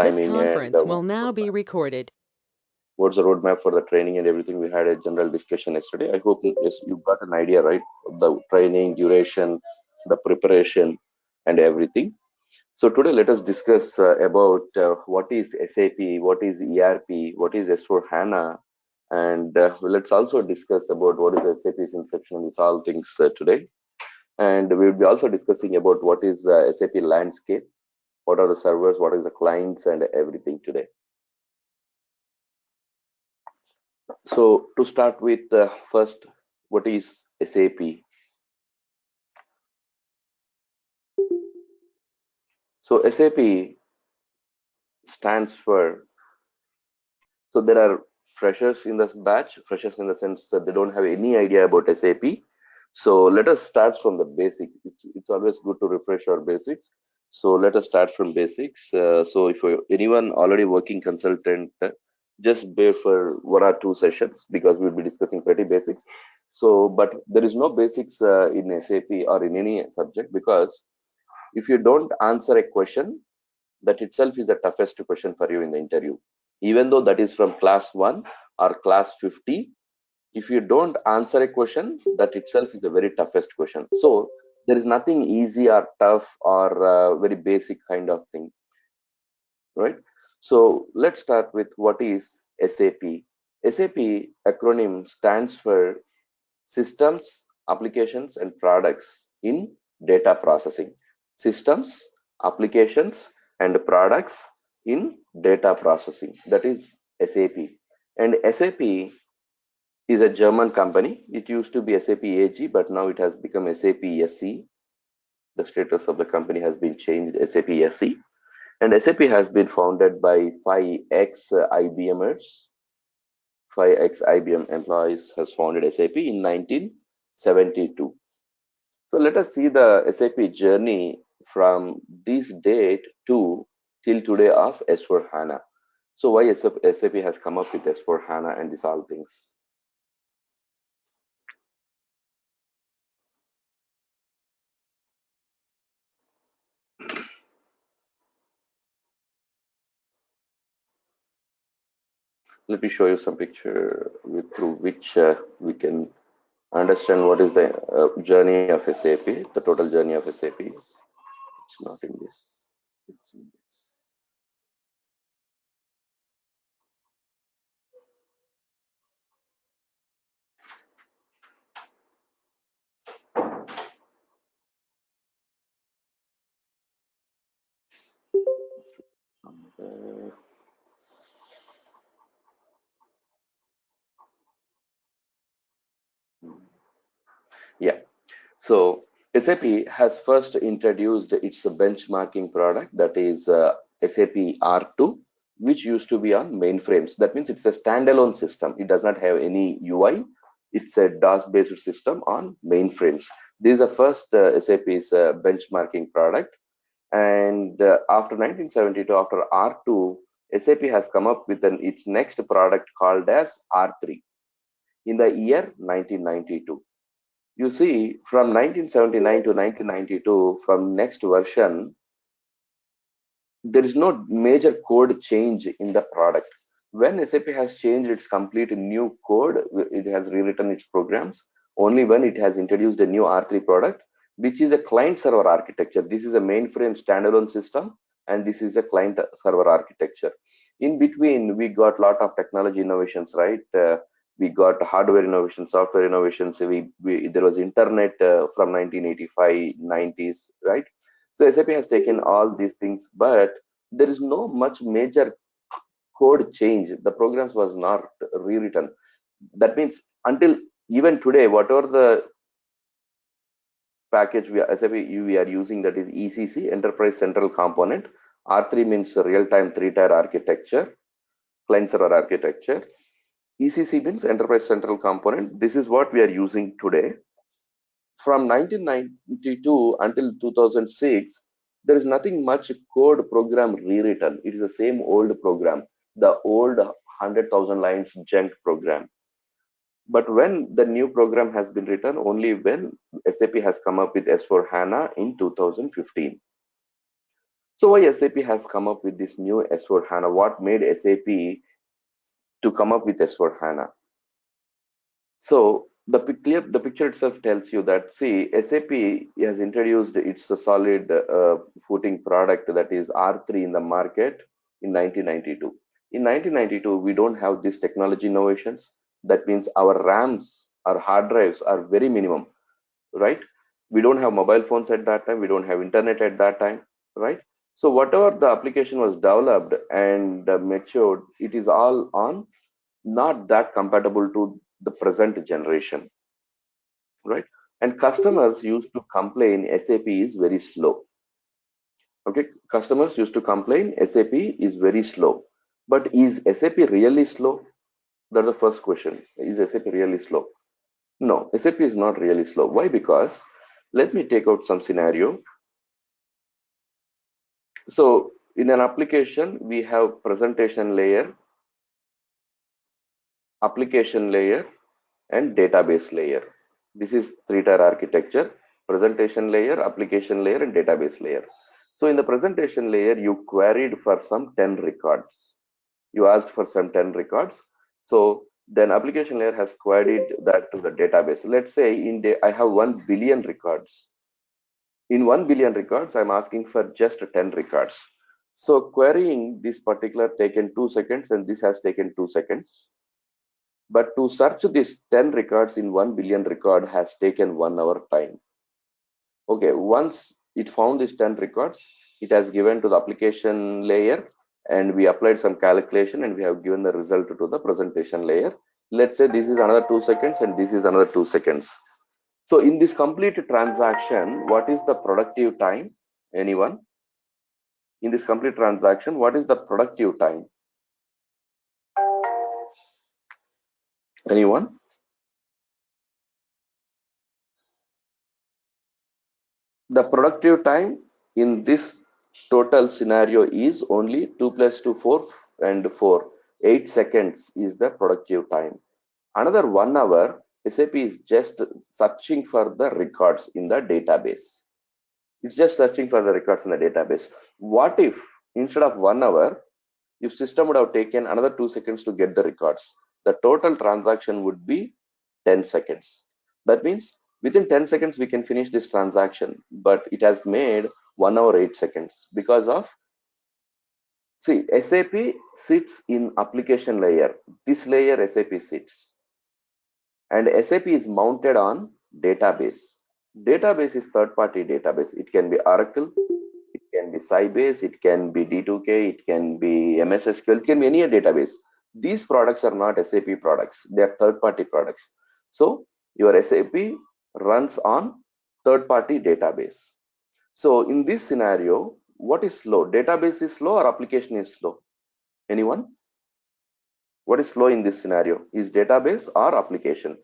This timing conference and will now be recorded. what's the roadmap for the training and everything. We had a general discussion yesterday. I hope yes, you got an idea, right? The training, duration, the preparation, and everything. So today let us discuss about what is SAP, what is ERP, what is S4 HANA, and let's also discuss about what is SAP's inception. These all things today, and we will be also discussing about what is SAP landscape, what are the servers, what is the clients, and everything today. So to start with, first, what is SAP? So SAP stands for, so there are freshers in this batch, freshers in the sense that they don't have any idea about SAP. So let us start from the basics. It's always good to refresh our basics. So let us start from basics. So if anyone already working consultant, just bear for 1 or 2 sessions because we'll be discussing pretty basics. So, but there is no basics in SAP or in any subject, because if you don't answer a question, that itself is the toughest question for you in the interview. Even though that is from class 1 or class 50, if you don't answer a question, that itself is the very toughest question. So there is nothing easy or tough or very basic kind of thing, right? So let's start with what is SAP. SAP acronym stands for Systems, Applications, and Products in Data Processing. Systems, applications, and products in data processing. That is SAP. And SAP is a German company. It used to be SAP AG, but now it has become SAP SE. The status of the company has been changed, SAP SE. And SAP has been founded by 5 IBMers. 5 IBM employees has founded SAP in 1972. So let us see the SAP journey from this date to till today of S4 HANA. So why SAP has come up with S4 HANA and these all things. Let me show you some picture through which we can understand what is the journey of SAP, the total journey of SAP. It's not in this. It's in this. Yeah. So SAP has first introduced its benchmarking product, that is SAP R2, which used to be on mainframes. That means it's a standalone system. It does not have any UI. It's a DOS-based system on mainframes. This is the first SAP's benchmarking product. And after 1972, after R2, SAP has come up with its next product called as R3 in the year 1992. You see, from 1979 to 1992, from next version, there is no major code change in the product. When SAP has changed its complete new code, it has rewritten its programs only when it has introduced a new R3 product, which is a client server architecture. This is a mainframe standalone system, and this is a client server architecture. In between, we got a lot of technology innovations, right? We got hardware innovation, software innovations. There was internet from 1985, 90s, right? So SAP has taken all these things, but there is no much major code change. The programs was not rewritten. That means until even today, whatever the package SAP we are using, that is ECC, Enterprise Central Component. R3 means real-time 3-tier architecture, client server architecture. ECC means Enterprise Central Component. This is what we are using today. From 1992 until 2006, there is nothing much code program rewritten. It is the same old program, the old 100,000 lines junk program. But when the new program has been written, only when SAP has come up with S4 HANA in 2015. So why SAP has come up with this new S4 HANA? What made SAP to come up with S4 HANA? So the picture itself tells you that, see, SAP has introduced its a solid footing product, that is R3, in the market in 1992. In 1992, we don't have these technology innovations. That means our RAMs, our hard drives are very minimum, right? We don't have mobile phones at that time. We don't have internet at that time, right? So whatever the application was developed and matured, it is all on not that compatible to the present generation, right? And customers used to complain SAP is very slow. Okay, customers used to complain SAP is very slow. But is SAP really slow? That's the first question. Is SAP really slow? No, SAP is not really slow. Why? Because let me take out some scenario. So in an application, we have presentation layer, application layer, and database layer. This is three-tier architecture: presentation layer, application layer, and database layer. So in the presentation layer, you queried for some 10 records. You asked for some 10 records. So then application layer has queried that to the database. Let's say I have 1 billion records. In 1 billion records, I'm asking for just 10 records. So querying this particular taken 2 seconds, and this has taken 2 seconds. But to search these 10 records in 1 billion record has taken 1 hour time. Okay, once it found these 10 records, it has given to the application layer, and we applied some calculation, and we have given the result to the presentation layer. Let's say this is another 2 seconds, and this is another 2 seconds. So in this complete transaction, what is the productive time? Anyone? In this complete transaction, what is the productive time? Anyone? The productive time in this total scenario is only 2 plus 2, 4, and 4. 8 seconds is the productive time. Another 1 hour, SAP is just searching for the records in the database. It's just searching for the records in the database. What if instead of 1 hour, if system would have taken another 2 seconds to get the records? The total transaction would be 10 seconds. That means within 10 seconds we can finish this transaction, but it has made 1 hour 8 seconds because of, see, SAP sits in application layer. This layer SAP sits, and SAP is mounted on database. Database is third-party database. It can be Oracle, it can be Sybase, it can be D2K, it can be MS SQL, it can be any database. These products are not SAP products. They are third-party products. So your SAP runs on third-party database. So in this scenario, what is slow? Database is slow or application is slow? Anyone? What is slow in this scenario? Is database or application?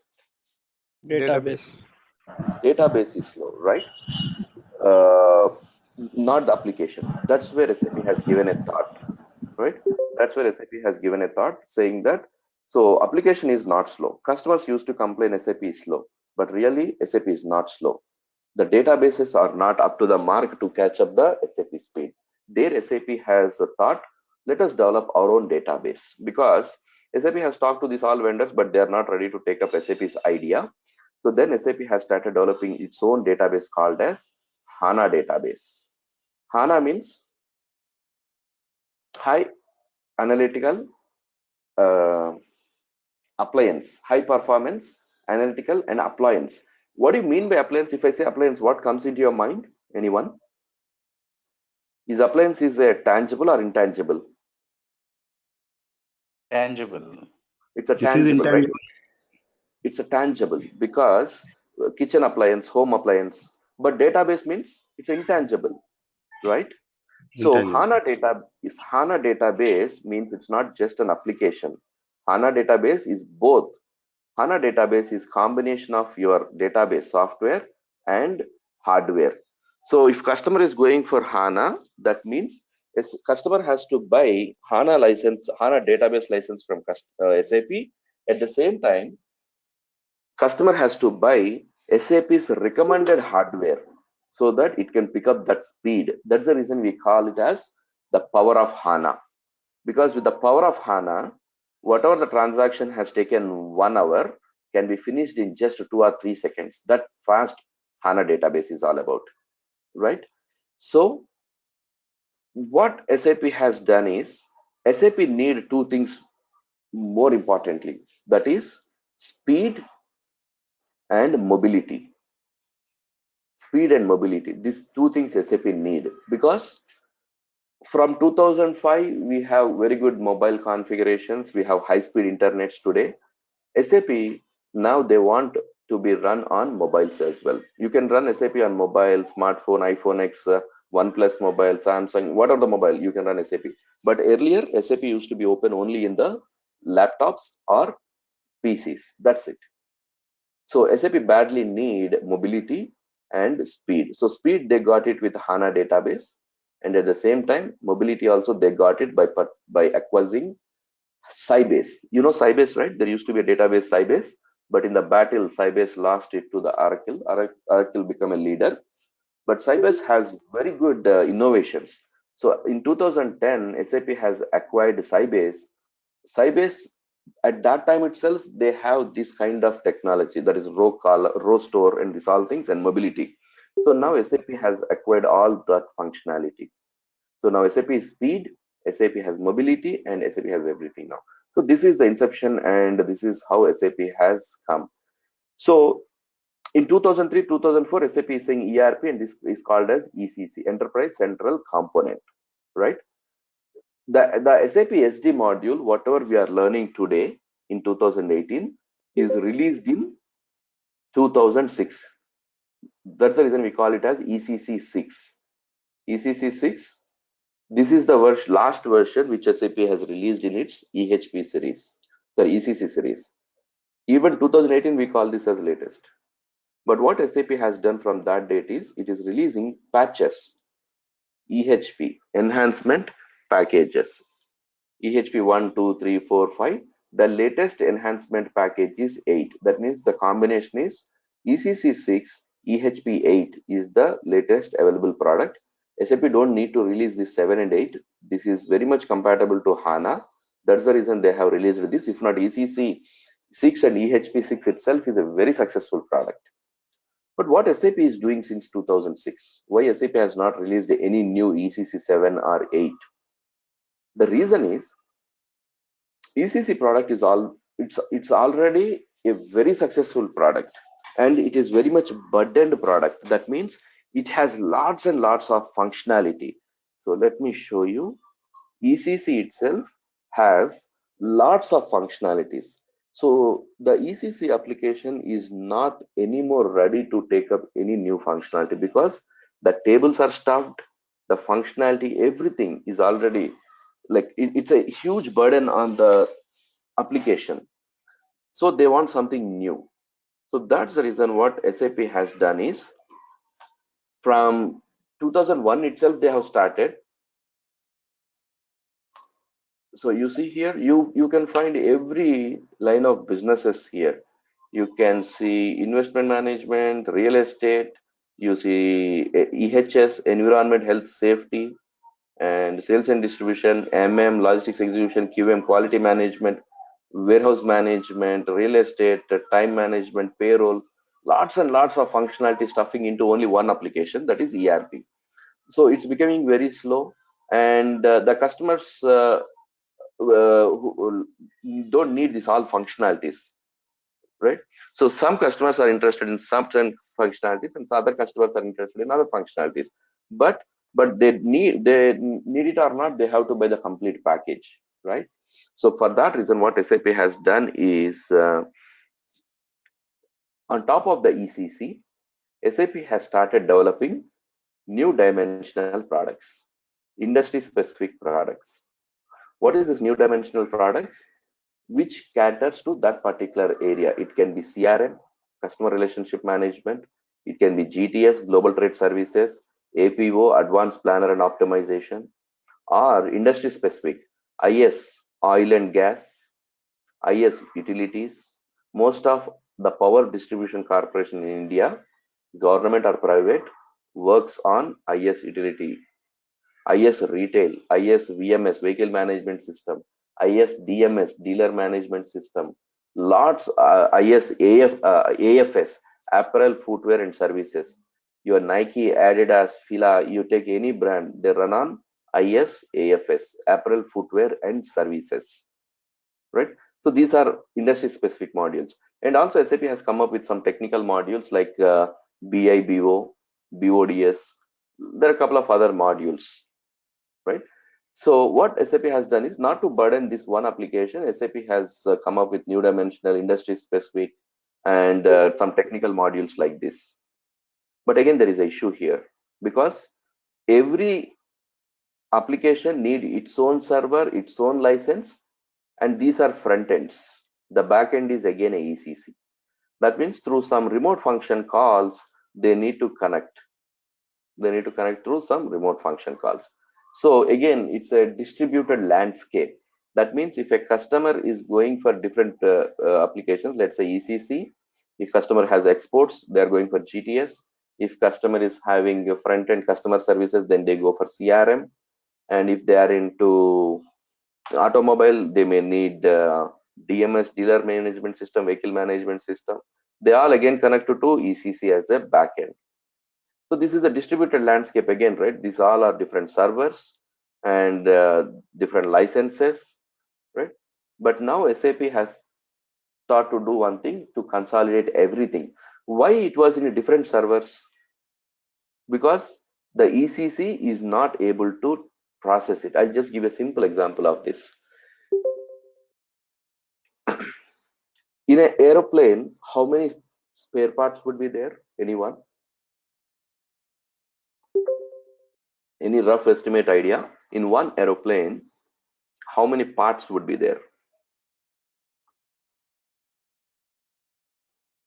Database. Database is slow, right? Not the application. That's where SAP has given a thought, right? That's where SAP has given a thought saying that, so application is not slow. Customers used to complain SAP is slow, but really SAP is not slow. The databases are not up to the mark to catch up the SAP speed. There SAP has a thought, let us develop our own database, because SAP has talked to these all vendors, but they are not ready to take up SAP's idea. So then SAP has started developing its own database called as Hana Database. Hana means high analytical appliance, high performance analytical and appliance. What do you mean by appliance? If I say appliance, what comes into your mind? Anyone? Is appliance a tangible or intangible? Tangible. It's a This is tangible, right? intangible. It's a tangible because kitchen appliance, home appliance, but database means it's intangible, right? So Intangible. HANA database means it's not just an application. HANA database is both. HANA database is combination of your database software and hardware. So if customer is going for HANA, that means customer has to buy HANA license, HANA database license from SAP. At the same time, customer has to buy SAP's recommended hardware. so that it can pick up that speed. That's the reason we call it as the power of HANA. Because with the power of HANA, whatever the transaction has taken 1 hour can be finished in just 2 or 3 seconds. That fast HANA database is all about, right? So what SAP has done is SAP need two things more importantly, that is speed and mobility. Speed and mobility. These two things SAP need, because from 2005 we have very good mobile configurations. We have high-speed internets today. SAP now they want to be run on mobiles as well. You can run SAP on mobile, smartphone, iPhone X, OnePlus mobile, Samsung, whatever the mobile you can run SAP. But earlier SAP used to be open only in the laptops or PCs. That's it. So SAP badly need mobility and speed. So speed they got it with HANA database, and at the same time mobility also they got it by acquiring Sybase. You know Sybase, right? There used to be a database Sybase, but in the battle Sybase lost it to the Oracle. Oracle became a leader, but Sybase has very good innovations. So in 2010, SAP has acquired Sybase. Sybase at that time itself, they have this kind of technology, that is row call, row store, and these all things, and mobility. So now SAP has acquired all that functionality. So now SAP is speed, SAP has mobility, and SAP has everything now. So this is the inception, and this is how SAP has come. So in 2003, 2004, SAP is saying ERP, and this is called as ECC, Enterprise Central Component, right? The SAP SD module, whatever we are learning today in 2018, is released in 2006. That's the reason we call it as ECC 6. ECC 6. This is the last version which SAP has released in its EHP series, sorry, ECC series. Even 2018 we call this as latest. But what SAP has done from that date is it is releasing patches, EHP, enhancement packages. EHP 1, 2, 3, 4, 5. The latest enhancement package is 8. That means the combination is ECC 6, EHP 8 is the latest available product. SAP don't need to release this 7 and 8. This is very much compatible to HANA. That's the reason they have released this. If not, ECC 6 and EHP 6 itself is a very successful product. But what SAP is doing since 2006? Why SAP has not released any new ECC 7 or 8? The reason is ECC product is it's already a very successful product, and it is very much burdened product. That means it has lots and lots of functionality. So let me show you. ECC itself has lots of functionalities. So the ECC application is not anymore ready to take up any new functionality, because the tables are stuffed, the functionality, everything is already like it's a huge burden on the application. So they want something new. So that's the reason what SAP has done is from 2001 itself they have started. So you see here, you can find every line of businesses here. You can see investment management, real estate, you see EHS, environment, health, safety, and sales and distribution, logistics execution, QM, quality management, warehouse management, real estate, time management, payroll, lots and lots of functionality stuffing into only one application, that is ERP. So it's becoming very slow, and the customers who don't need these all functionalities, right? So some customers are interested in some functionalities, and some other customers are interested in other functionalities. But they need it or not, they have to buy the complete package, right? So for that reason, what SAP has done is on top of the ECC, SAP has started developing new dimensional products, industry specific products. What is this new dimensional products? Which caters to that particular area. It can be CRM, customer relationship management. It can be GTS, global trade services, APO, advanced planner and optimization, or industry specific, IS, oil and gas, IS, utilities. Most of the power distribution corporation in India, government or private, works on IS utility, IS retail, IS VMS, vehicle management system, IS DMS, dealer management system, lots IS AFS, apparel, footwear and services. Your Nike, Adidas, Fila, you take any brand, they run on IS AFS, apparel, footwear and services, right? So these are industry specific modules. And also SAP has come up with some technical modules like BIBO, BODS. There are a couple of other modules, right? So what SAP has done is not to burden this one application. SAP has come up with new dimensional, industry specific, and some technical modules like this. But again, there is an issue here because every application need its own server, its own license, and these are front ends. The back end is again a ECC. That means through some remote function calls, they need to connect. They need to connect through some remote function calls. So again, it's a distributed landscape. That means if a customer is going for different applications, let's say ECC, if customer has exports, they are going for GTS. If customer is having a front-end customer services, then they go for CRM. And if they are into automobile, they may need DMS, dealer management system, vehicle management system. They all again connected to ECC as a backend. So this is a distributed landscape again, right? These all are different servers and different licenses, right? But now SAP has thought to do one thing to consolidate everything. Why it was in a different servers? Because the ECC is not able to process it. I'll just give a simple example of this. In an aeroplane, how many spare parts would be there? Anyone? Any rough estimate idea? In one aeroplane, how many parts would be there?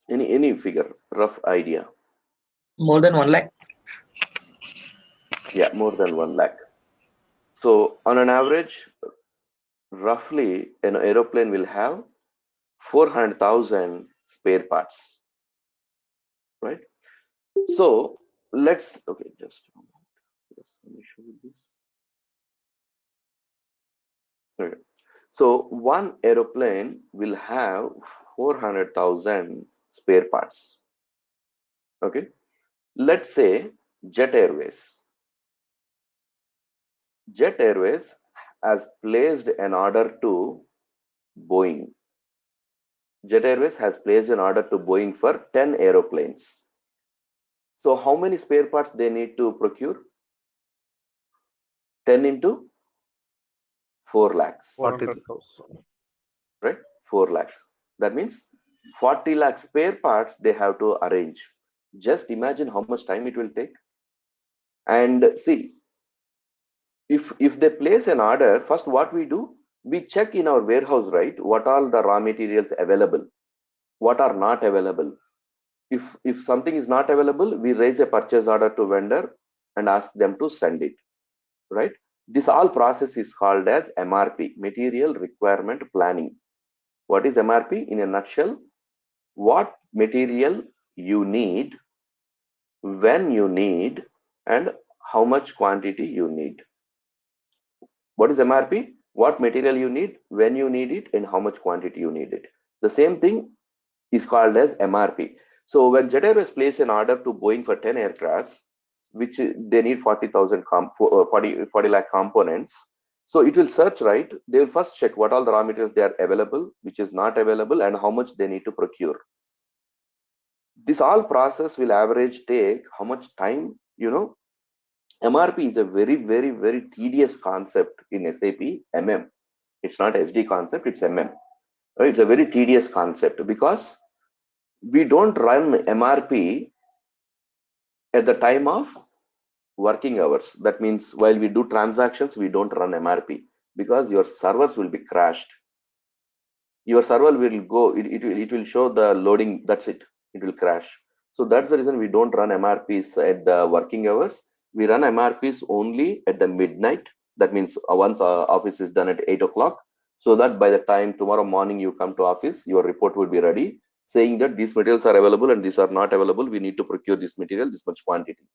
Any figure, rough idea? More than 1 lakh. Yeah, more than 1 lakh. So on an average, roughly an aeroplane will have 400,000 spare parts, right? So let's, okay, just a moment. Let me show you this. Okay. So one aeroplane will have 400,000 spare parts. Okay. Let's say Jet Airways. Jet Airways has placed an order to Boeing. Jet Airways has placed an order to Boeing for 10 aeroplanes. So how many spare parts they need to procure? 10 into 4 lakhs. 400,000. Right? 4 lakhs. That means 40 lakh spare parts they have to arrange. Just imagine how much time it will take. And see, if they place an order, first what we do, we check in our warehouse, right? What are the raw materials available? What are not available? If something is not available, we raise a purchase order to vendor and ask them to send it, right? This all process is called as MRP, Material Requirement Planning. What is MRP? In a nutshell, what material you need, when you need, and how much quantity you need. What is MRP? What material you need, when you need it, and how much quantity you need it. The same thing is called as MRP. So when Jet Airways place an order to Boeing for 10 aircrafts, which they need 40 lakh components. So it will search, right? They will first check what all the raw materials they are available, which is not available, and how much they need to procure. This all process will average take how much time, MRP is a very tedious concept in SAP MM. It's not SD concept, it's MM. Right? It's a very tedious concept because we don't run MRP at the time of working hours. That means while we do transactions, we don't run MRP because your servers will be crashed. Your server will go, it will show the loading, that's it, it will crash. So that's the reason we don't run MRPs at the working hours. We run MRPs only at the midnight. That means once office is done at 8 o'clock, so that by the time tomorrow morning you come to office, your report will be ready saying that these materials are available and these are not available. We need to procure this material, this much quantity.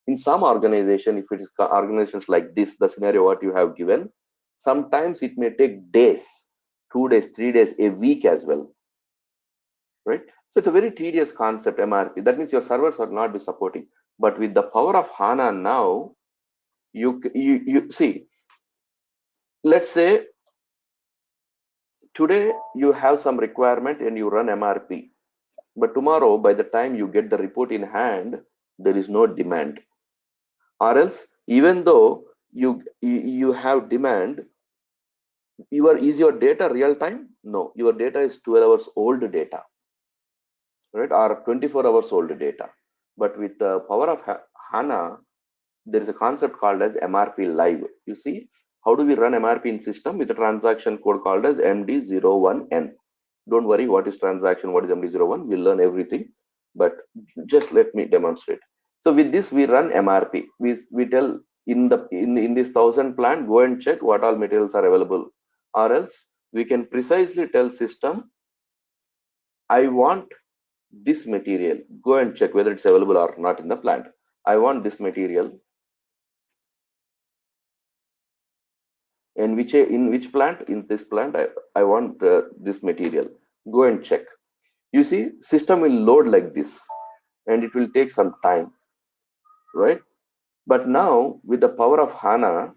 In some organization, if it is organizations like this, the scenario what you have given, sometimes it may take days, 2 days, 3 days, a week as well, right? So it's a very tedious concept, MRP. That means your servers are not be supporting. But with the power of HANA now, you see, let's say today you have some requirement and you run MRP, but tomorrow by the time you get the report in hand, there is no demand. Or else, even though you have demand, is your data real time? No, your data is 12 hours old data, right? Or 24 hours old data. But with the power of HANA, there is a concept called as MRP live. You see, how do we run MRP in system with a transaction code called as MD01N? Don't worry, what is transaction, what is MD01? We'll learn everything, but just let me demonstrate. So with this, we run MRP. We tell in this 1000 plant, go and check what all materials are available, or else we can precisely tell system, I want this material. Go and check whether it's available or not in the plant. I want this material. In which plant? In this plant, I want this material. Go and check. You see, system will load like this, and it will take some time, right? But now with the power of HANA,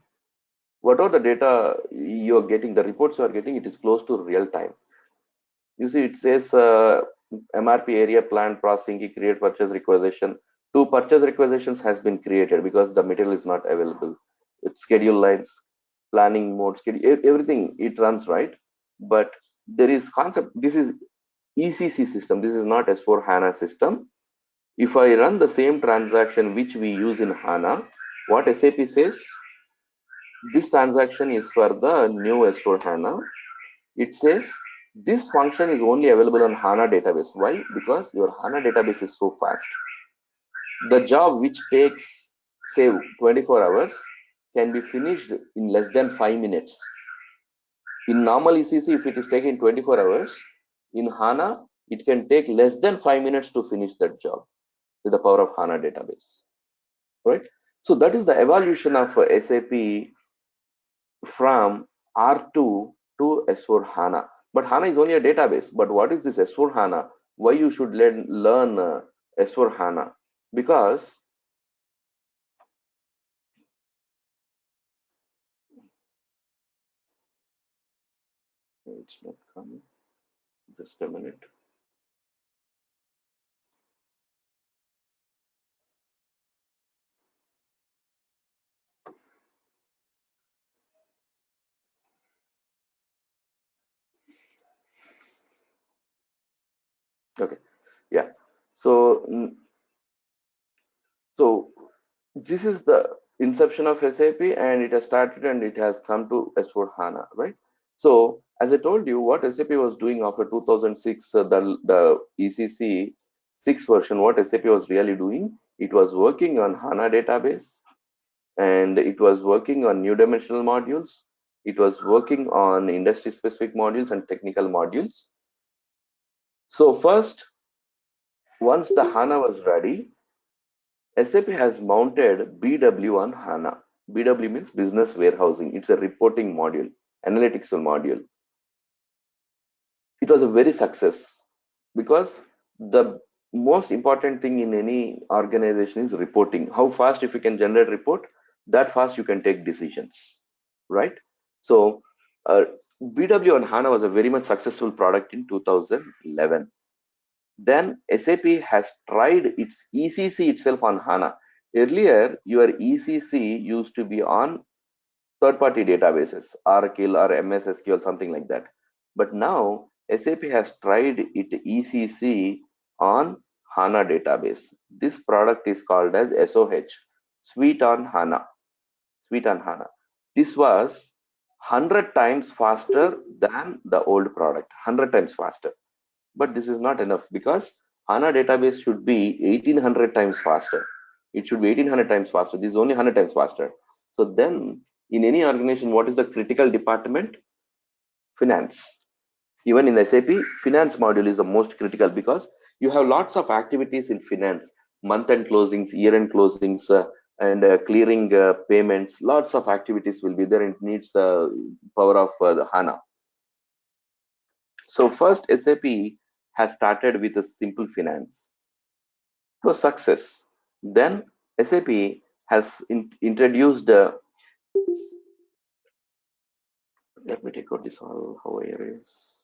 whatever the data you're getting, the reports you are getting, it is close to real time. You see, it says MRP area plant processing, create purchase requisition. 2 purchase requisitions has been created because the material is not available. It's schedule lines, planning mode, schedule, everything it runs, right? But there is concept. This is ECC system. This is not S4 HANA system. If I run the same transaction which we use in HANA, what SAP says, this transaction is for the new S4 HANA. It says this function is only available on HANA database. Why? Because your HANA database is so fast. The job which takes, say, 24 hours can be finished in less than 5 minutes. In normal ECC, if it is taking 24 hours, in HANA, it can take less than 5 minutes to finish that job with the power of HANA database, right? So that is the evolution of SAP from R2 to S4 HANA. But HANA is only a database. But what is this S4 HANA? Why you should learn S4 HANA? Because it's not coming. Just a minute. Okay, yeah. So this is the inception of SAP, and it has started and it has come to S4 HANA, right? So as I told you, what SAP was doing after 2006, the ECC 6 version, what SAP was really doing, it was working on HANA database, and it was working on new dimensional modules. It was working on industry specific modules and technical modules. So first, once the HANA was ready, SAP has mounted BW on HANA. BW means business warehousing. It's a reporting module, analytics module. It was a very success because the most important thing in any organization is reporting. How fast if you can generate report, that fast you can take decisions, right? So BW on HANA was a very much successful product in 2011. Then SAP has tried its ECC itself on HANA. Earlier, your ECC used to be on third-party databases, Oracle or MS SQL, something like that. But now, SAP has tried it ECC on HANA database. This product is called as SOH, Suite on HANA. Suite on HANA. This was 100 times faster than the old product, 100 times faster. But this is not enough because HANA database should be 1800 times faster. It should be 1800 times faster. This is only 100 times faster. So then in any organization, what is the critical department? Finance. Even in SAP, finance module is the most critical because you have lots of activities in finance, month-end closings, year-end closings, and clearing payments. Lots of activities will be there. It needs power of the HANA. So first SAP has started with a simple finance. It was success. Then SAP has introduced let me take out this all how I erase.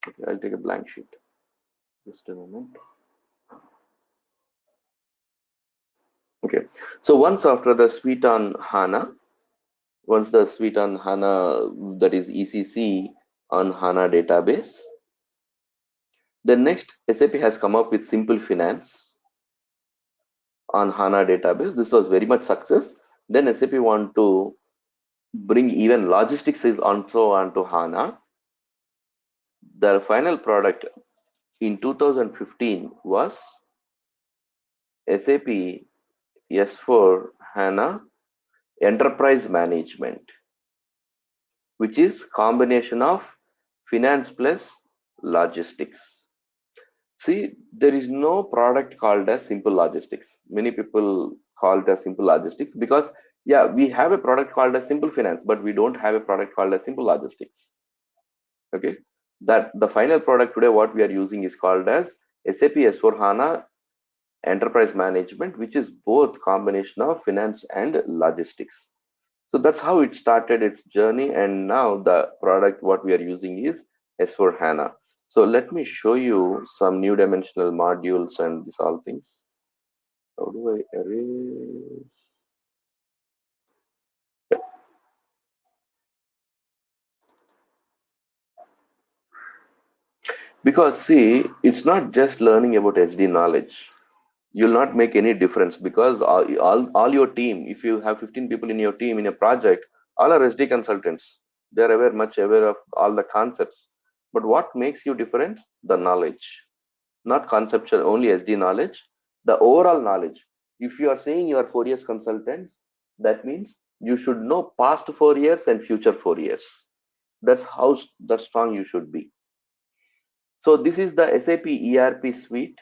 Okay, I'll take a blank sheet. Just a moment. Okay, so once after the suite on HANA, once the suite on HANA, that is ECC on HANA database, then next SAP has come up with simple finance on HANA database. This was very much success. Then SAP want to bring even logistics is also onto HANA. The final product in 2015 was SAP S4 HANA Enterprise Management, which is combination of finance plus logistics. See, there is no product called as simple logistics. Many people call it as simple logistics because, yeah, we have a product called as simple finance, but we don't have a product called as simple logistics. Okay, that the final product today, what we are using is called as SAP S4 HANA Enterprise Management, which is both combination of finance and logistics. So that's how it started its journey, and now the product what we are using is S4 HANA. So let me show you some new dimensional modules and these all things. How do I erase? Because see, it's not just learning about SD knowledge. You'll not make any difference because all your team, if you have 15 people in your team in a project, all are SD consultants. They're much aware of all the concepts. But what makes you different? The knowledge. Not conceptual, only SD knowledge, the overall knowledge. If you are saying you are 4 years consultants, that means you should know past 4 years and future 4 years. That's how that strong you should be. So this is the SAP ERP suite,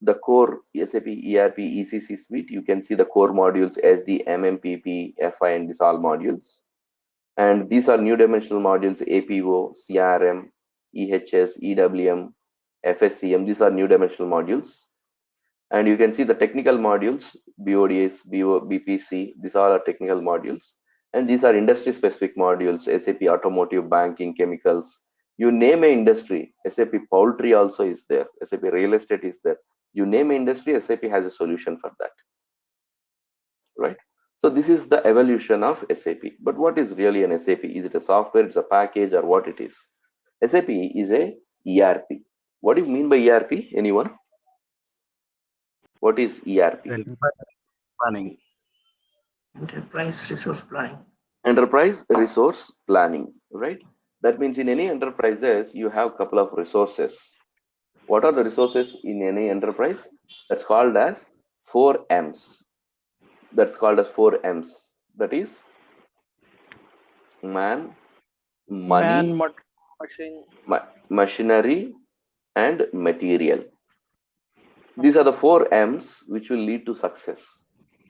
the core SAP ERP ECC suite. You can see the core modules SD, MMPP, FI, and these all modules. And these are new dimensional modules: APO, CRM, EHS, EWM, FSCM. These are new dimensional modules. And you can see the technical modules: BODS, BPC. These all are technical modules. And these are industry specific modules: SAP automotive, banking, chemicals. You name an industry, SAP poultry also is there, SAP real estate is there. You name an industry, SAP has a solution for that, right? So this is the evolution of SAP. But what is really an SAP? Is it a software, it's a package, or what it is? SAP is a ERP. What do you mean by ERP? Anyone? What is ERP? Planning. Enterprise resource planning. Enterprise resource planning, right? That means in any enterprises, you have a couple of resources. What are the resources in any enterprise? That's called as 4 M's. That's called as 4 M's. That is man, money, machinery, and material. These are the 4 M's which will lead to success.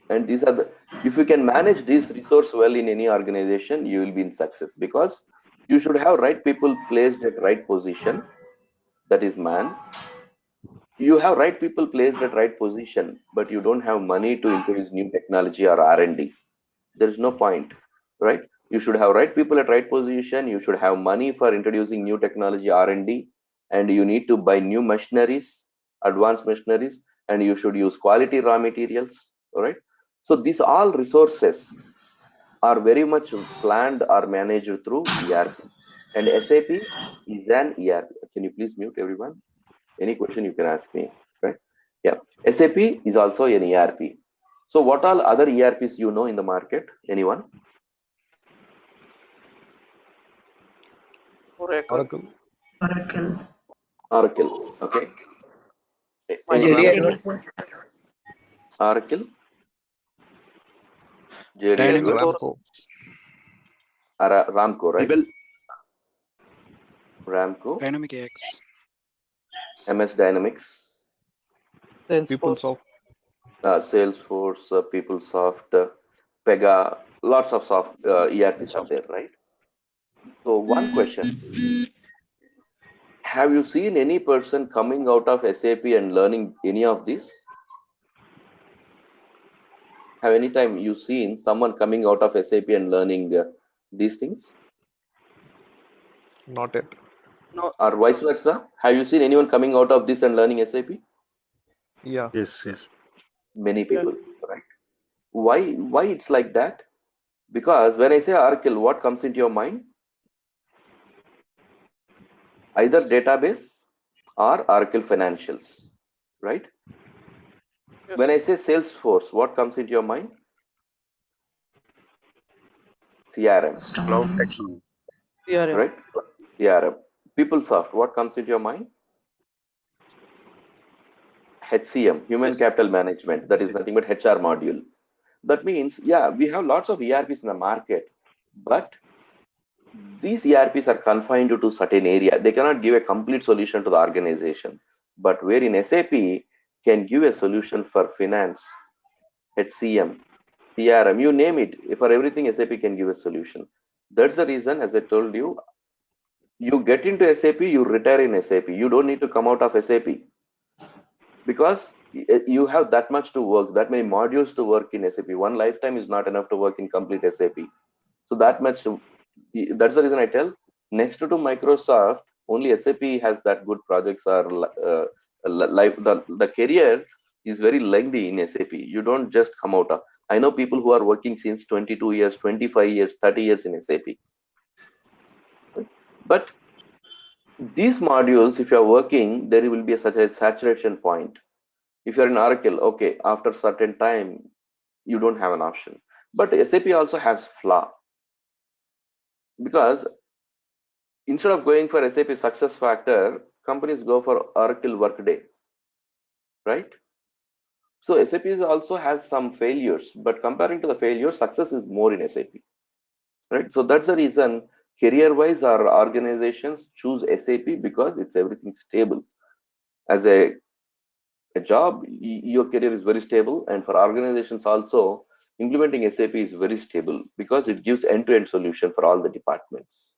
And these are the, if you can manage this resource well in any organization, you will be in success, because you should have right people placed at right position. That is man. You have right people placed at right position, but you don't have money to introduce new technology or R&D. There is no point, right? You should have right people at right position. You should have money for introducing new technology, R&D, and you need to buy new machineries, advanced machineries, and you should use quality raw materials. All right. So these all resources are very much planned or managed through ERP, and SAP is an ERP. Can you please mute everyone? Any question you can ask me, right? Yeah, SAP is also an ERP. So what all other ERPs you know in the market? Anyone? Oracle. Oracle. Okay. JD Oracle. JD Dynamics. Advance. Ramco, right? Ramco. Dynamic AX. MS Dynamics. PeopleSoft. Salesforce, PeopleSoft, Pega, lots of soft ERPs are there, right? So one question, have you seen any person coming out of SAP and learning any of this? Have any time you seen someone coming out of SAP and learning these things? Not yet. No, Or vice versa? Have you seen anyone coming out of this and learning SAP? Yeah. Yes, yes. Many yeah, people, right? Why it's like that? Because when I say Oracle, what comes into your mind? Either database or Oracle financials, right? yes, When I say Salesforce, what comes into your mind? CRM, Cloud Customer technology. CRM. right? CRM. PeopleSoft, what comes into your mind? HCM, Human Yes, Capital Management. That is nothing but HR module. That means, yeah, we have lots of ERPs in the market, but these ERPs are confined to certain area. They cannot give a complete solution to the organization. But wherein SAP can give a solution for finance, HCM, CRM, you name it. For everything, SAP can give a solution. That's the reason, as I told you, you get into SAP, you retire in SAP. You don't need to come out of SAP because you have that much to work, that many modules to work in SAP. One lifetime is not enough to work in complete SAP. So that much, that's the reason I tell, next to Microsoft, only SAP has that good projects are like the career is very lengthy in SAP. You don't just come out of. I know people who are working since 22 years, 25 years, 30 years in SAP. But these modules, if you are working, there will be such a saturation point. If you're in Oracle, okay, after certain time, you don't have an option. But SAP also has flaw because instead of going for SAP success factor, companies go for Oracle Workday, right? So SAP also has some failures, but comparing to the failures, success is more in SAP, right? So that's the reason career-wise our organizations choose SAP because it's everything stable. As a job, your career is very stable, and for organizations also, implementing SAP is very stable because it gives end-to-end solution for all the departments.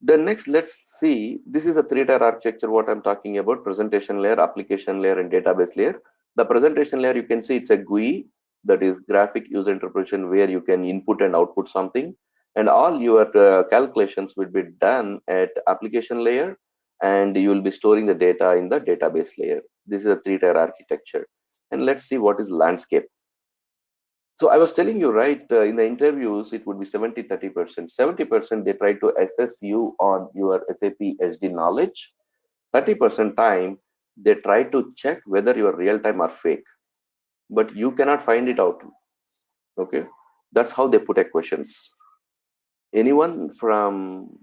Then next, let's see, this is a three-tier architecture, what I'm talking about: presentation layer, application layer, and database layer. The presentation layer, you can see it's a GUI, that is graphic user interpretation, where you can input and output something, and all your calculations will be done at application layer, and you will be storing the data in the database layer. This is a three-tier architecture. And let's see what is landscape. So I was telling you, right, in the interviews, it would be 70-30%. 70% they try to assess you on your SAP SD knowledge. 30% time they try to check whether you are real time or fake, but you cannot find it out. Okay, that's how they put a questions. Anyone from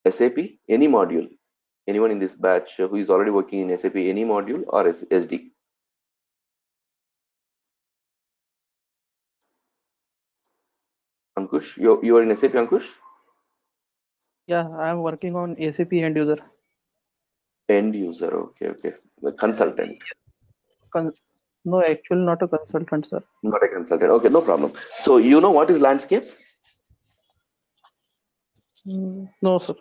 SAP, any module, anyone in this batch who is already working in SAP, any module or SD? Ankush, you are in SAP, Ankush? Yeah, I'm working on SAP end user. End user, okay. The consultant. No, actually not a consultant, sir. Not a consultant. Okay, no problem. So you know what is landscape? No, sir.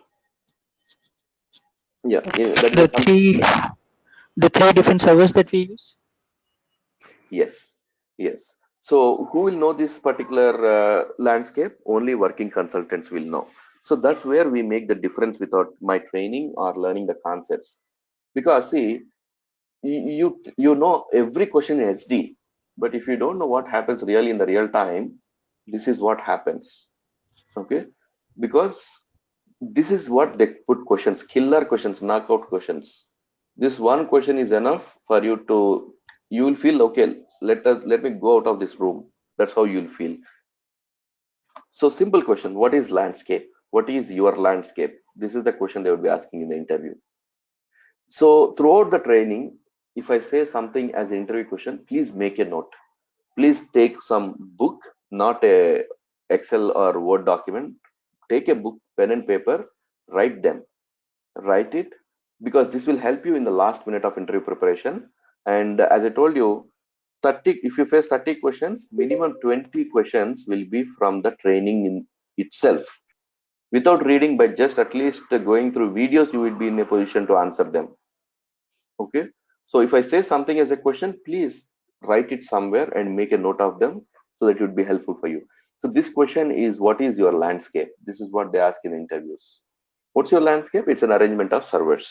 Yeah, that is The a three different servers that we use. yes. So who will know this particular landscape? Only working consultants will know. So that's where we make the difference without my training or learning the concepts. Because see, you know every question in SD, but if you don't know what happens really in the real time, this is what happens. Okay, because this is what they put questions, killer questions, knockout questions. This one question is enough for you to, you will feel okay, let me go out of this room. That's how you'll feel. So simple question, what is landscape? What is your landscape? This is the question they would be asking in the interview. So throughout the training, if I say something as an interview question, please make a note. Please take some book, not a Excel or Word document. Take a book, pen and paper, write them. Write it, because this will help you in the last minute of interview preparation. And as I told you, 30, if you face 30 questions, minimum 20 questions will be from the training in itself. Without reading, but just at least going through videos, you will be in a position to answer them. Okay. So if I say something as a question, please write it somewhere and make a note of them so that it would be helpful for you. So this question is, what is your landscape? This is what they ask in interviews. What's your landscape? It's an arrangement of servers.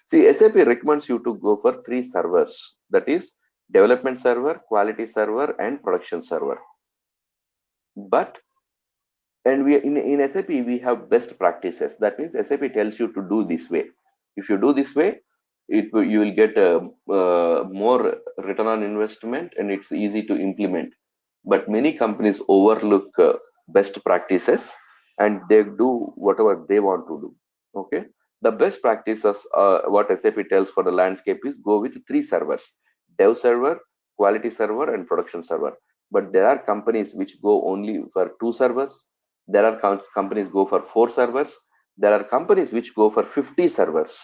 See, SAP recommends you to go for 3 servers. That is development server, quality server, and production server. But and we in SAP we have best practices. That means SAP tells you to do this way. If you do this way, you will get a more return on investment, and it's easy to implement. But many companies overlook best practices, and they do whatever they want to do. Okay, the best practices, what SAP tells for the landscape is go with 3 servers: dev server, quality server, and production server. But there are companies which go only for 2 servers. There are companies go for 4 servers. There are companies which go for 50 servers.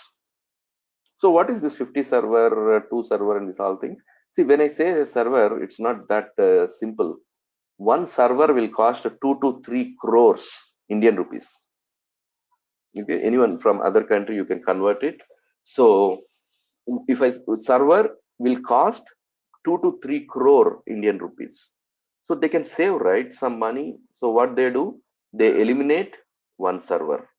So what is this 50 server, 2 server, and these all things? See, when I say a server, it's not that simple. One server will cost 2 to 3 crores Indian rupees. Okay, anyone from other country, you can convert it. So if a server will cost 2 to 3 crore Indian rupees. So they can save, right, some money. So what they do, they eliminate one server.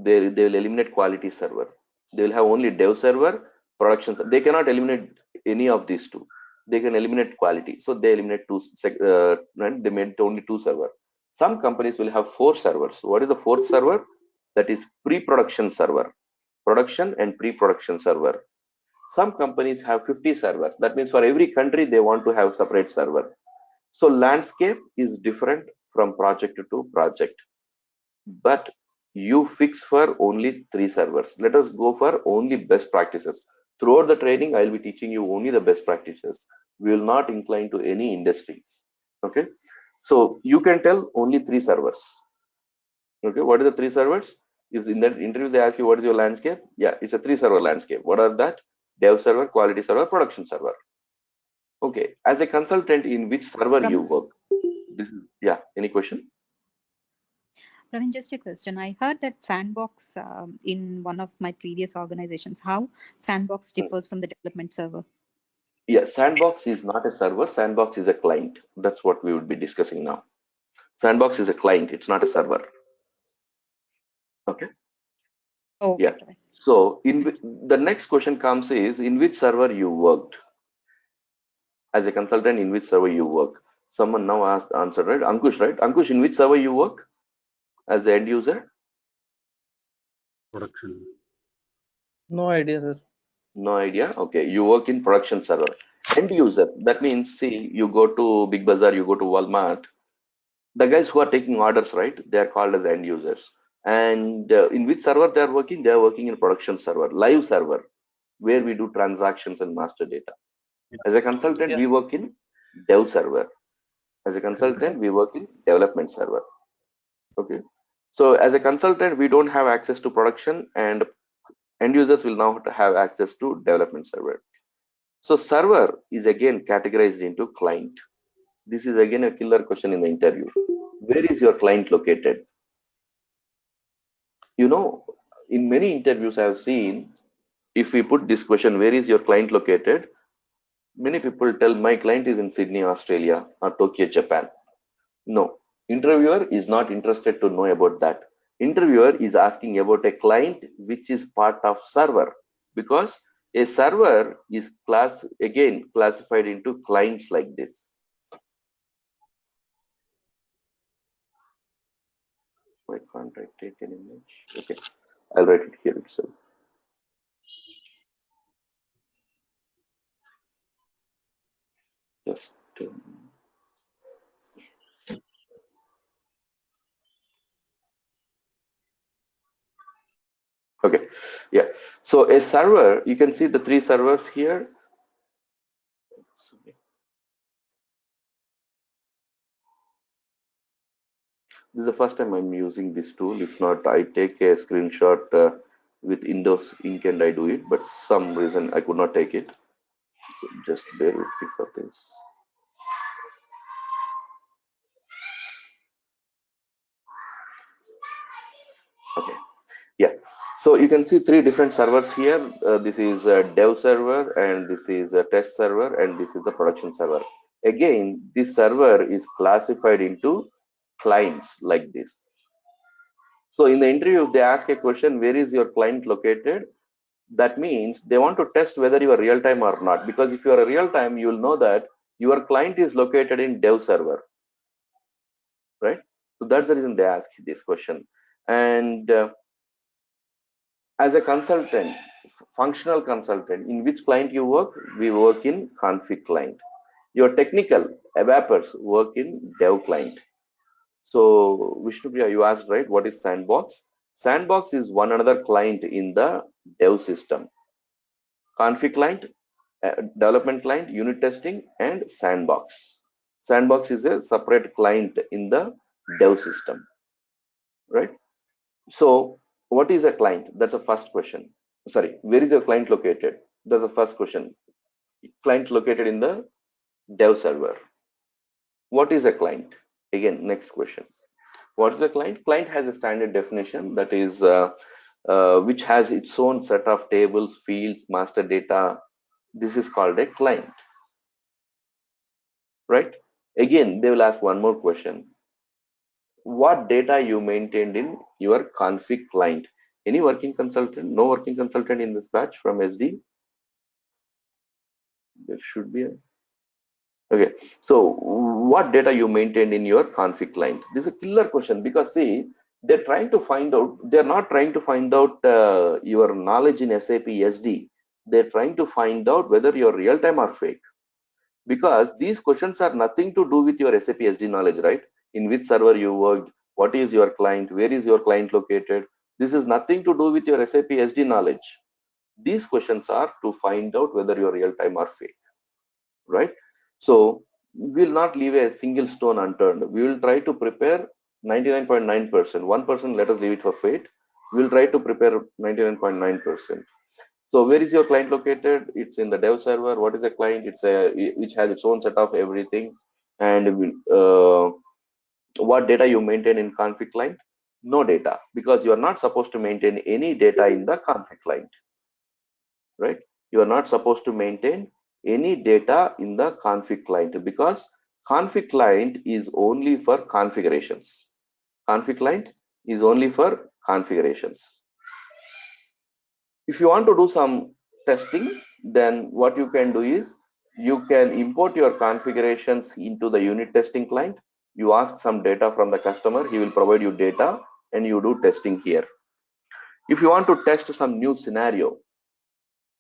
They will eliminate quality server. They will have only dev server, production. They cannot eliminate any of these two. They can eliminate quality. So they eliminate two. They made only 2 server. Some companies will have 4 servers. What is the 4th server? That is pre-production server, production and pre-production server. Some companies have 50 servers. That means for every country they want to have separate server. So landscape is different from project to project, but you fix for only 3 servers. Let us go for only best practices. Throughout the training, I'll be teaching you only the best practices. We will not incline to any industry. Okay. So you can tell only 3 servers. Okay. What is the 3 servers? If in that interview they ask you what is your landscape? Yeah, it's a 3 server landscape. What are that? Dev server, quality server, production server. Okay. As a consultant, in which server you work? This is, yeah. Any question? Praveen, just a question. I heard that Sandbox in one of my previous organizations. How Sandbox differs from the development server? Yeah, Sandbox is not a server. Sandbox is a client. That's what we would be discussing now. Sandbox is a client. It's not a server. Okay. Okay, Yeah. Praveen. So the next question comes is, in which server you worked? As a consultant, in which server you work? Someone now asked answered, right? Ankush, right? Ankush, in which server you work as the end user? Production. No idea, sir. No idea. Okay, you work in production server. End user. That means, see, you go to Big Bazaar, you go to Walmart. The guys who are taking orders, right? They are called as end users. And in which server they are working? They are working in production server, live server, where we do transactions and master data. As a consultant, Yeah. we work in dev server. As a consultant, we work in development server. Okay. So as a consultant, we don't have access to production, and end users will now have access to development server. So server is again categorized into client. This is again a killer question in the interview. Where is your client located? You know, in many interviews I have seen, if we put this question, where is your client located? Many people tell my client is in Sydney, Australia, or Tokyo, Japan. No, interviewer is not interested to know about that. Interviewer is asking about a client which is part of server, because a server is classified into clients like this. Why can't I take an image? Okay, I'll write it here itself. Just okay, yeah. So a server, you can see the 3 servers here. This is the first time I'm using this tool. If not, I take a screenshot with Windows Ink and I do it, but some reason I could not take it. So just bear with me for this. Okay, yeah. So you can see three different servers here. This is a dev server, and this is a test server, and this is the production server. Again, this server is classified into clients like this. So in the interview, if they ask a question, where is your client located? That means they want to test whether you are real time or not. Because if you are a real time, you will know that your client is located in dev server, right? So that's the reason they ask this question. And as a consultant, functional consultant, in which client you work? We work in config client. Your technical developers work in dev client. So Vishnupriya, you asked, right, what is sandbox? Sandbox is one another client in the dev system. Config client, development client, unit testing, and sandbox. Sandbox is a separate client in the dev system, right? So what is a client? That's the first question. Sorry, where is your client located? That's the first question. Client located in the dev server. What is a client? Again, next question. What is a client? Client has a standard definition, that is which has its own set of tables, fields, master data. This is called a client, right? Again, they will ask one more question. What data you maintained in your config client? Any working consultant? No working consultant in this batch from SD? There should be a... Okay, so what data you maintained in your config client? This is a killer question, because see, they're trying to find out, they're not trying to find out your knowledge in SAP SD. They're trying to find out whether you're real time or fake, because these questions are nothing to do with your SAP SD knowledge, right? In which server you worked, what is your client, where is your client located? This is nothing to do with your SAP SD knowledge. These questions are to find out whether you're real time or fake, right? So we'll not leave a single stone unturned. We will try to prepare 99.9%. 1% let us leave it for fate. We'll try to prepare 99.9%. So where is your client located? It's in the dev server. What is a client? It's a which has its own set of everything. And what data you maintain in config client? No data, because you are not supposed to maintain any data in the config client, right? You are not supposed to maintain any data in the config client, because config client is only for configurations. Config client is only for configurations. If you want to do some testing, then what you can do is you can import your configurations into the unit testing client. You ask some data from the customer, he will provide you data, and you do testing here. If you want to test some new scenario,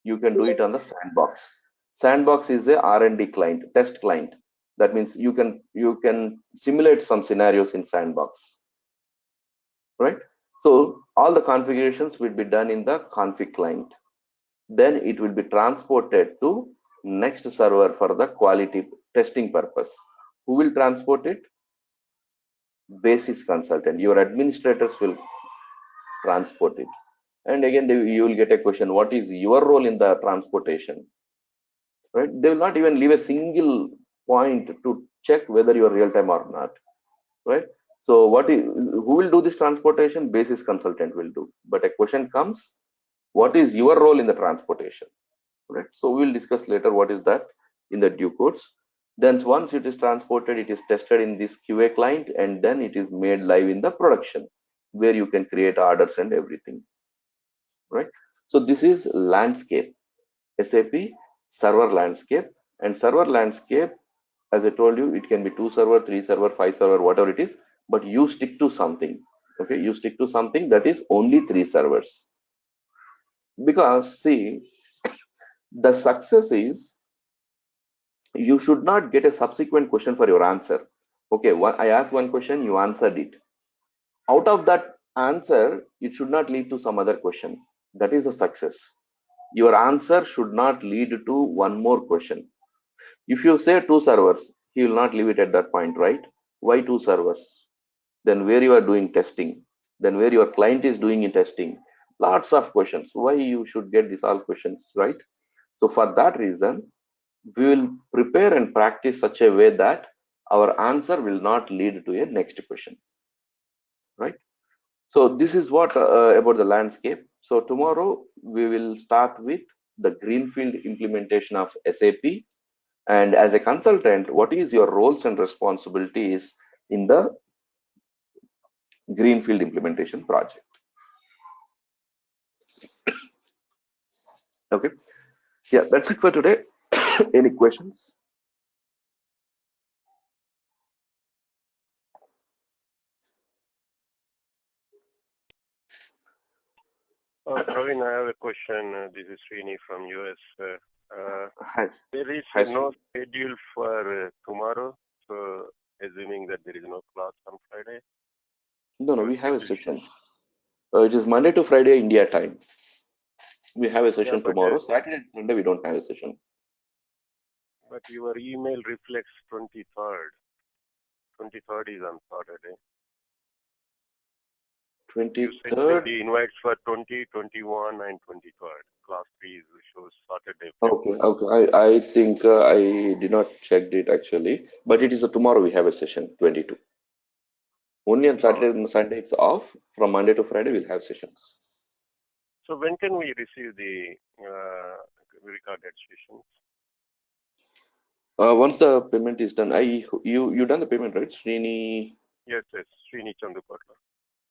you can do it on the sandbox. Sandbox is a R&D client, test client. That means you can simulate some scenarios in sandbox, right? So all the configurations will be done in the config client. Then it will be transported to next server for the quality testing purpose. Who will transport it? Basis consultant. Your administrators will transport it. And again, you will get a question, what is your role in the transportation? Right? They will not even leave a single point to check whether you are real time or not. Right? So who will do this transportation? Basis consultant will do. But a question comes, what is your role in the transportation? Right? So we will discuss later what is that in the due course. Then once it is transported, it is tested in this QA client, and then it is made live in the production, where you can create orders and everything, right? So this is landscape, SAP server landscape. And server landscape, as I told you, it can be 2 server, 3 server, 5 server, whatever it is, but you stick to something. Okay, you stick to something that is only 3 servers, because see, the success is you should not get a subsequent question for your answer. Okay, I asked one question, you answered it. Out of that answer, it should not lead to some other question. That is a success. Your answer should not lead to one more question. If you say 2 servers, he will not leave it at that point, right? Why 2 servers? Then where you are doing testing? Then where your client is doing in testing? Lots of questions. Why you should get these all questions, right? So for that reason, we will prepare and practice such a way that our answer will not lead to a next question, right? So this is what about the landscape. So tomorrow we will start with the greenfield implementation of SAP. And as a consultant, what is your roles and responsibilities in the greenfield implementation project? Okay. Yeah, that's it for today. Any questions? Praveen, I have a question. This is Srini from US. Hi. There is Hi, no schedule for tomorrow, so assuming that there is no class on Friday. No, we have a session. It is Monday to Friday India time. We have a session tomorrow. Saturday and Sunday we don't have a session. But your email reflects 23rd. 23rd is on Saturday. 23rd. The invites for 20, 21, and 23rd. Class 3 shows Saturday. Okay. I think I did not check it actually, but it is tomorrow we have a session 22. Only on Saturday and Sunday it's off. From Monday to Friday we'll have sessions. So when can we receive the recorded sessions? Once the payment is done, you done the payment, right, Srini? Yes, Srini Chandupatla.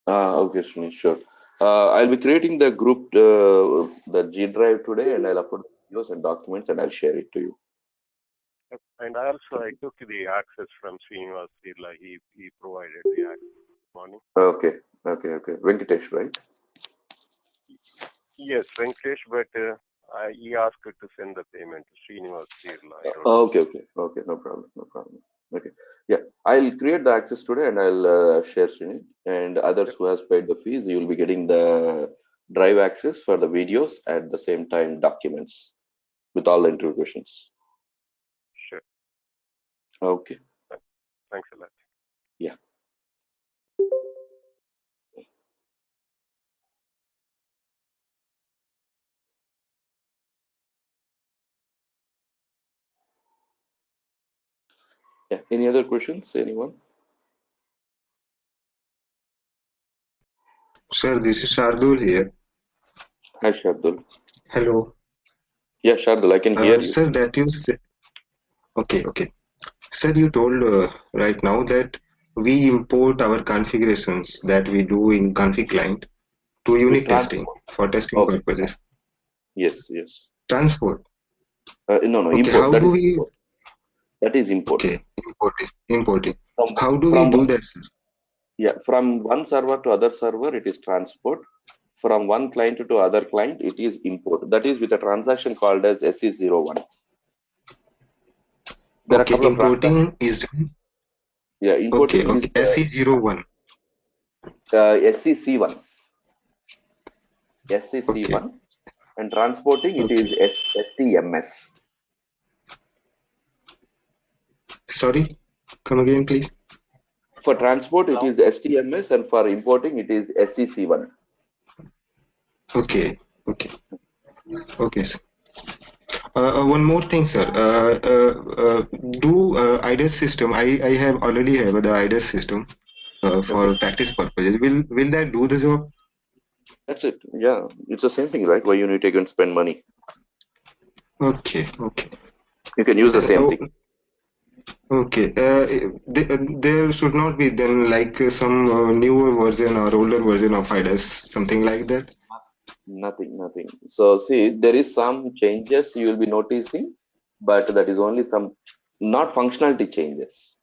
Okay, Srini, sure. I'll be creating the group, the G drive today, and I'll upload videos and documents, and I'll share it to you. And I took the access from Srinivas Sirla. He provided the access this morning. Okay. Venkatesh, right? Yes, Venkatesh, but he asked to send the payment to Srinivas Sirla. Okay, no problem. Okay, yeah, I'll create the access today and I'll share Srini, and others who has paid the fees, you will be getting the drive access for the videos at the same time documents with all the interview questions. Sure. Okay. Thanks a lot. Yeah. Yeah. Any other questions? Anyone? Sir, this is Shardul here. Hi, Shardul. Hello. Yeah, Shardul, I can hear you. Sir, that you said. Okay. Sir, you told right now that we import our configurations that we do in config client to unit testing for testing purposes. Yes. Transport. No, okay, import. How That do is we? import. That is import. Okay, importing. How do we do that, sir? Yeah, from one server to other server, it is transport. From one client to other client, it is import. That is with a transaction called as SC01. There are a couple importing is. Yeah, importing is SC01. SCC1. SCC1. And transporting it is STMS. Sorry, come again, please. For transport, it is STMS, and for importing, it is SCC1. Okay, sir. One more thing, sir. Do IDES system? I have already have the IDES system for practice purposes. Will that do the job? That's it. Yeah, it's the same thing, right? Why you need to go and spend money? Okay. You can use the same thing. Okay. There should not be then like some newer version or older version of IDES, something like that. Nothing. So see, there is some changes you will be noticing, but that is only some, not functionality changes.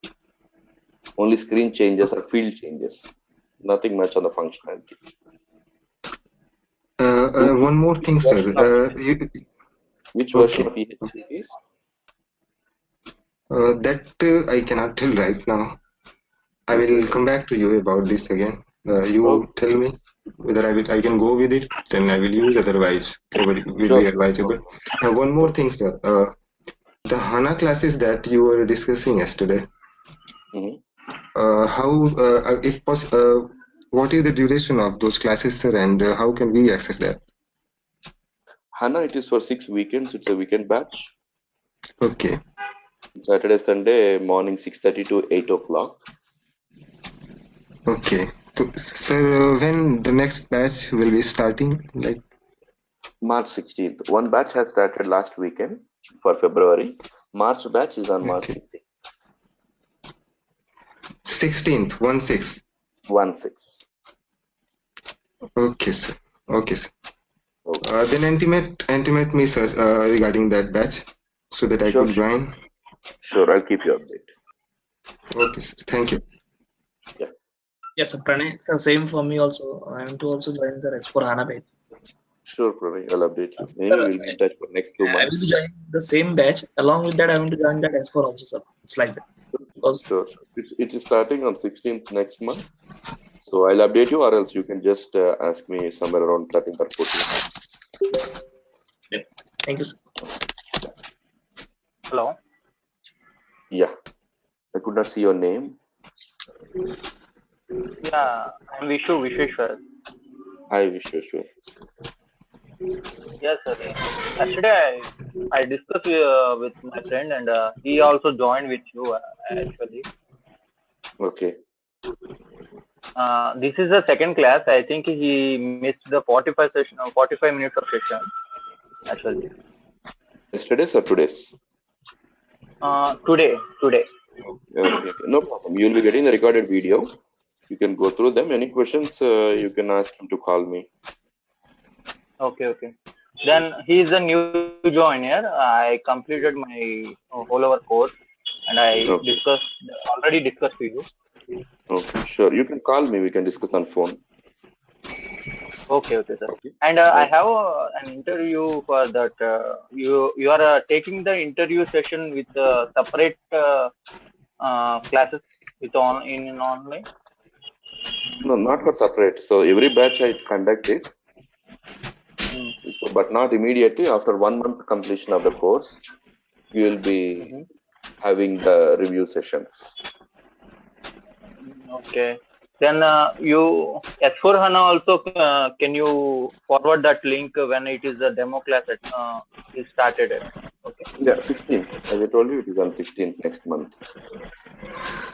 Only screen changes or field changes. Nothing much on the functionality. One more thing, sir. Which version of EHC is? That I cannot tell right now. I will come back to you about this again. You tell me whether I can go with it, then I will use, otherwise it will be advisable. One more thing, sir. The HANA classes that you were discussing yesterday, if possible, what is the duration of those classes, sir, and how can we access that? HANA, it is for 6 weekends. It's a weekend batch. Okay. Saturday, Sunday, morning 6:30 to 8 o'clock. Okay. So, sir, when the next batch will be starting? Like March 16th. One batch has started last weekend for February. March batch is on March okay. 16th. 16th, 1/6. 1/6. Okay, sir. Okay, sir. Okay. Then intimate me, sir, regarding that batch, so that I Sure, could sure. join. Sure, I'll keep you updated. Okay, sir. Thank you. Yeah. Yes, sir, Pranay. So same for me also. I am to also join the S4 HANA batch. Sure, Pranay, I'll update you. Anyway, Sir, we'll be in touch for next 2 I will be months. joining the same batch. Along with that, I want to join that S4 also, sir. It's like that. Because Sure, sure. It is starting on 16th next month. So I'll update you, or else you can just ask me somewhere around 13th or 14th. yeah. Thank you, sir. Hello. Yeah. I could not see your name. Yeah, I'm Vishweshwar. Hi, Vishweshwar. Yes, sir. Yesterday I discussed with my friend and he also joined with you actually. Okay. This is the second class. I think he missed the 45 minutes of session actually. Yesterday's or today's? Today. Okay. No problem. You'll be getting the recorded video. You can go through them. Any questions, you can ask him to call me. Okay. Then he is a new joiner. I completed my whole over course and I Okay. already discussed to you. Okay, sure. You can call me. We can discuss on phone. Okay, sir. Okay. And I have an interview for that. You are taking the interview session with separate classes with in online. No, not for separate. So every batch I conduct it, so, but not immediately. After 1 month completion of the course, you will be having the review sessions. Okay. Then you S4 HANA also can you forward that link when it is the demo class is started? Okay. Yeah, 16th. As I told you, it is on 16th next month.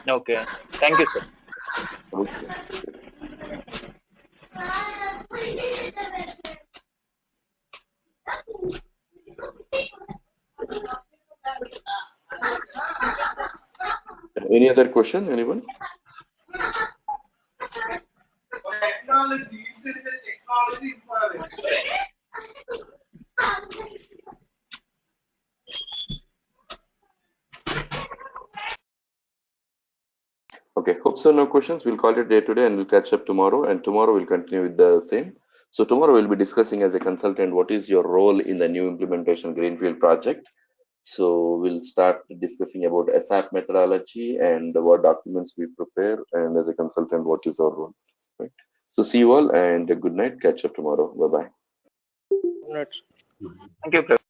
Okay. Thank you, sir. Okay. Any other question? Anyone? Okay, hope so. No questions. We'll call it day today and we'll catch up tomorrow. And tomorrow we'll continue with the same. So tomorrow we'll be discussing as a consultant what is your role in the new implementation greenfield project. So we'll start discussing about SAP methodology and what documents we prepare, and as a consultant, what is our role. Right. So see you all and good night. Catch up tomorrow. Bye bye. Thank you, Praveen.